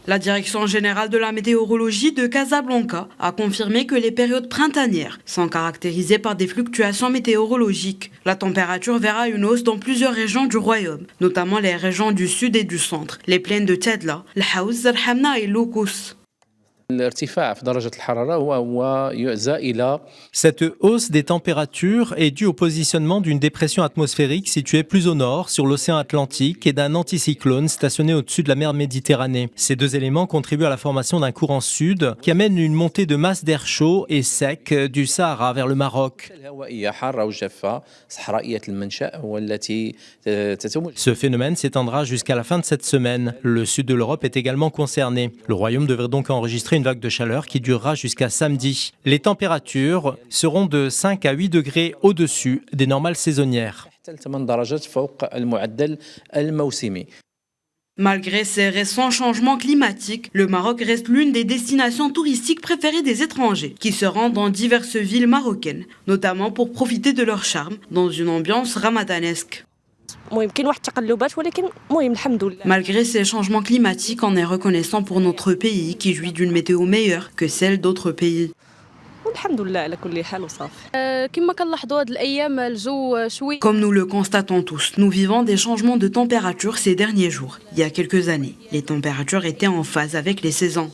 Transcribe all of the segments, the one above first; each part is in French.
La direction générale de la météorologie de Casablanca a confirmé que les périodes printanières sont caractérisées par des fluctuations météorologiques. La température verra une hausse dans plusieurs régions du royaume, notamment les régions du sud et du centre, les plaines de Tadla, l'Haouz, Zerhamna et Loukous. Cette hausse des températures est due au positionnement d'une dépression atmosphérique située plus au nord sur l'océan Atlantique et d'un anticyclone stationné au-dessus de la mer Méditerranée. Ces deux éléments contribuent à la formation d'un courant sud qui amène une montée de masse d'air chaud et sec du Sahara vers le Maroc. Ce phénomène s'étendra jusqu'à la fin de cette semaine. Le sud de l'Europe est également concerné. Le royaume devrait donc enregistrer une vague de chaleur qui durera jusqu'à samedi. Les températures seront de 5 à 8 degrés au-dessus des normales saisonnières. Malgré ces récents changements climatiques, le Maroc reste l'une des destinations touristiques préférées des étrangers qui se rendent dans diverses villes marocaines, notamment pour profiter de leur charme dans une ambiance ramadanesque. Malgré ces changements climatiques, on est reconnaissant pour notre pays qui jouit d'une météo meilleure que celle d'autres pays. Comme nous le constatons tous, nous vivons des changements de température ces derniers jours. Il y a quelques années, les températures étaient en phase avec les saisons.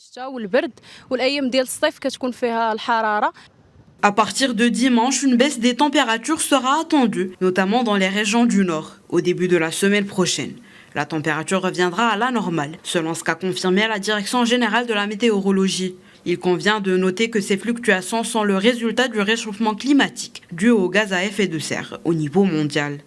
À partir de dimanche, une baisse des températures sera attendue, notamment dans les régions du nord, au début de la semaine prochaine. La température reviendra à la normale, selon ce qu'a confirmé la Direction générale de la météorologie. Il convient de noter que ces fluctuations sont le résultat du réchauffement climatique dû aux gaz à effet de serre au niveau mondial.